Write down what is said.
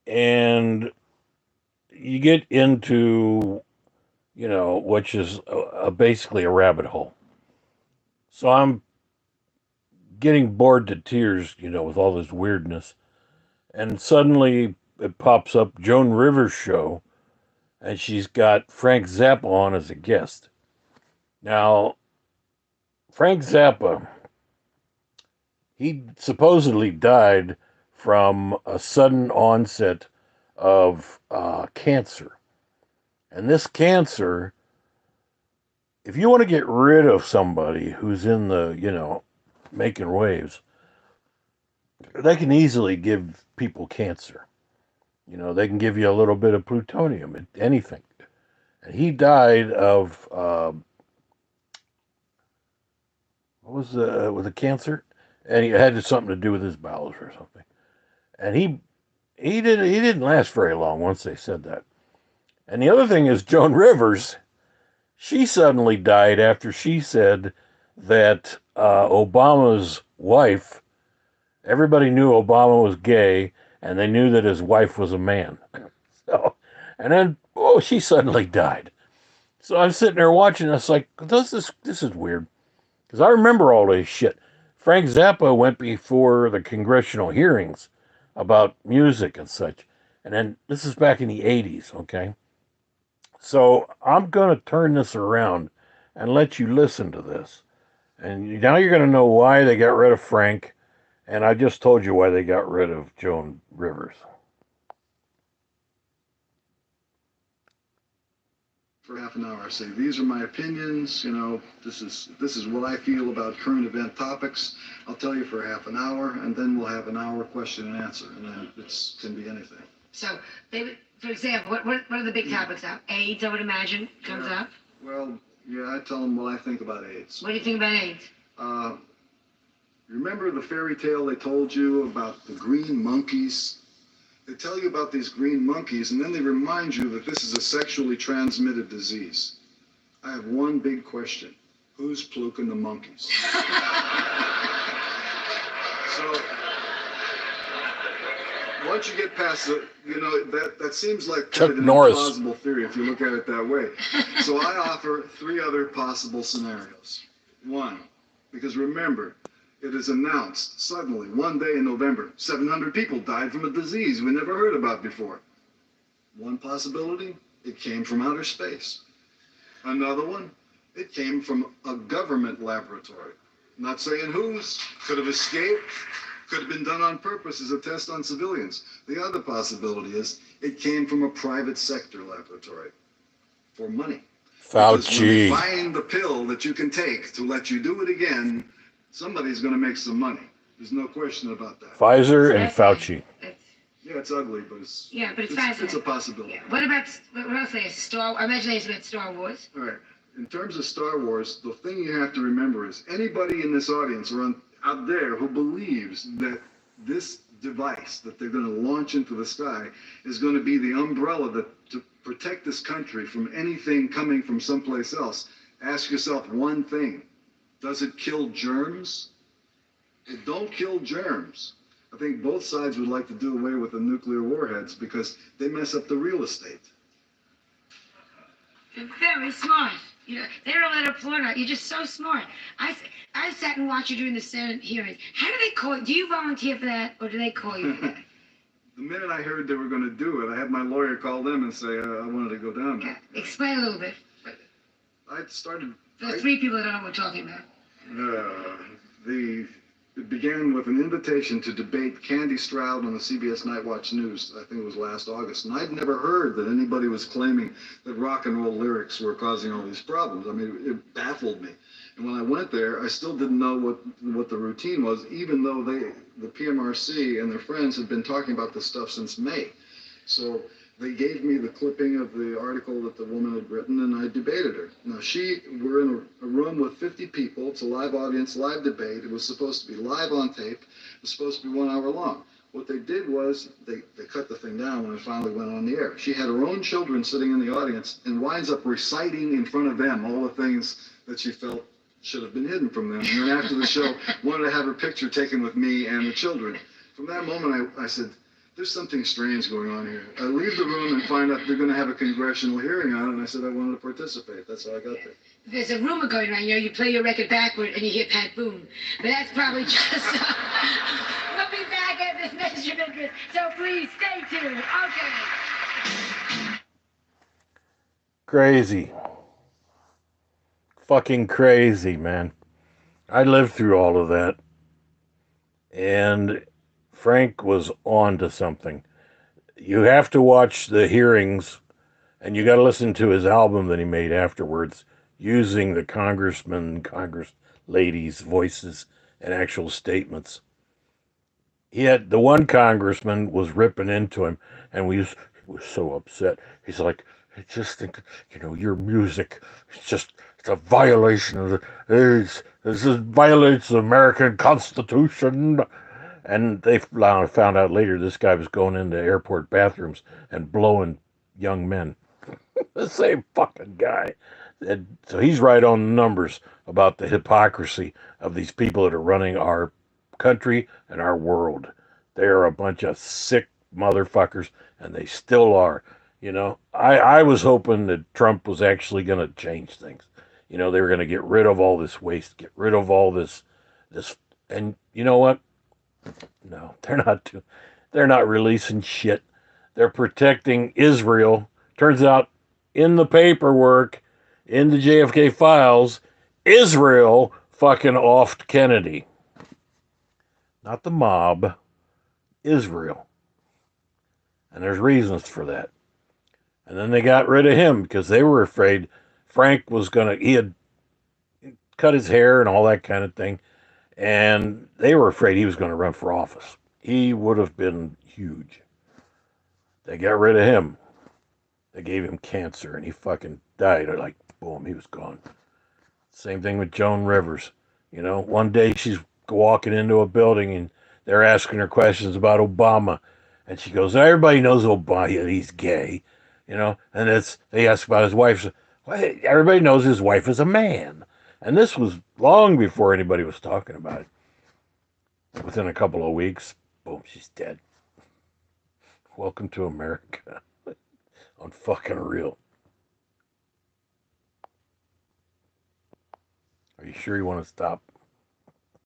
and you get into, which is basically a rabbit hole. So I'm getting bored to tears, with all this weirdness. And suddenly it pops up Joan Rivers' show, and she's got Frank Zappa on as a guest. Now, Frank Zappa, he supposedly died from a sudden onset of cancer. And this cancer, if you want to get rid of somebody who's in the, making waves, they can easily give people cancer. They can give you a little bit of plutonium, anything. And he died of, what was with a cancer? And he had something to do with his bowels or something. And he didn't last very long once they said that. And the other thing is Joan Rivers, she suddenly died after she said that Obama's wife, everybody knew Obama was gay, and they knew that his wife was a man. So, and then, she suddenly died. So I'm sitting there watching. I was like, this is weird, because I remember all this shit. Frank Zappa went before the congressional hearings about music and such, and then this is back in the '80s. Okay, so I'm gonna turn this around and let you listen to this, and now you're gonna know why they got rid of Frank, and I just told you why they got rid of Joan Rivers. For half an hour, I say these are my opinions. This is what I feel about current event topics. I'll tell you for half an hour, and then we'll have an hour question and answer, and then it can be anything. So, David, for example, what are the big topics now? AIDS, I would imagine, comes up. Well, yeah, I tell them what I think about AIDS. What do you think about AIDS? Remember the fairy tale they told you about the green monkeys? They tell you about these green monkeys, and then they remind you that this is a sexually transmitted disease. I have one big question. Who's pluking the monkeys? So, once you get past that seems like kind of an implausible theory if you look at it that way. So I offer three other possible scenarios. One, because remember, it is announced suddenly one day in November, 700 people died from a disease we never heard about before. One possibility, it came from outer space. Another one, it came from a government laboratory. Not saying whose, could have escaped, could have been done on purpose as a test on civilians. The other possibility is it came from a private sector laboratory for money. Fauci. Because when they find the pill that you can take to let you do it again, somebody's going to make some money. There's no question about that. Pfizer and Fauci. Yeah, it's ugly, but it's fascinating. It's a possibility. Yeah. What else is I imagine it's about Star Wars. All right. In terms of Star Wars, the thing you have to remember is anybody in this audience or out there who believes that this device that they're going to launch into the sky is going to be the umbrella to protect this country from anything coming from someplace else, ask yourself one thing. Does it kill germs? It don't kill germs. I think both sides would like to do away with the nuclear warheads because they mess up the real estate. You're very smart. They don't let applaud out. You're just so smart. I sat and watched you during the Senate hearings. How do they call you? Do you volunteer for that, or do they call you for that? The minute I heard they were going to do it, I had my lawyer call them and say I wanted to go down there. Explain a little bit. I started... For the three people that don't know what we're talking about. It began with an invitation to debate Candy Stroud on the CBS Night Watch News. I think it was last August. And I'd never heard that anybody was claiming that rock and roll lyrics were causing all these problems. I mean, it baffled me. And when I went there, I still didn't know what the routine was, even though the PMRC and their friends had been talking about this stuff since May. So they gave me the clipping of the article that the woman had written, and I debated her. Now, we're in a room with 50 people. It's a live audience, live debate. It was supposed to be live on tape. It was supposed to be 1 hour long. What they did was they cut the thing down when it finally went on the air. She had her own children sitting in the audience and winds up reciting in front of them all the things that she felt should have been hidden from them. And then after the show, wanted to have her picture taken with me and the children. From that moment, I said, there's something strange going on here. I leave the room and find out they're going to have a congressional hearing on it, and I said I wanted to participate. That's how I got there. There's a rumor going around, you play your record backward and you hear Pat Boone. But that's probably just... we'll be back at this message of interest, so please stay tuned. Okay. Crazy. Fucking crazy, man. I lived through all of that. And Frank was on to something. You have to watch the hearings, and you got to listen to his album that he made afterwards, using the congressmen, congress ladies' voices and actual statements. He had the one congressman was ripping into him, and he was so upset. He's like, I just think, your music, it's a violation of this violates the American Constitution. And they found out later this guy was going into airport bathrooms and blowing young men. The same fucking guy. And so he's right on the numbers about the hypocrisy of these people that are running our country and our world. They are a bunch of sick motherfuckers, and they still are. I was hoping that Trump was actually going to change things. They were going to get rid of all this waste, get rid of all this, and you know what? No, they're not releasing shit. They're protecting Israel. Turns out in the paperwork, in the JFK files, Israel fucking offed Kennedy. Not the mob, Israel. And there's reasons for that. And then they got rid of him because they were afraid Frank was he had cut his hair and all that kind of thing. And they were afraid he was going to run for office. He would have been huge. They got rid of him. They gave him cancer and he fucking died. Like, boom, he was gone. Same thing with Joan Rivers. One day she's walking into a building and they're asking her questions about Obama. And she goes, everybody knows Obama, he's gay. And they ask about his wife. Everybody knows his wife is a man. And this was long before anybody was talking about it. Within a couple of weeks, boom, she's dead. Welcome to America. Unfucking real. Are you sure you want to stop?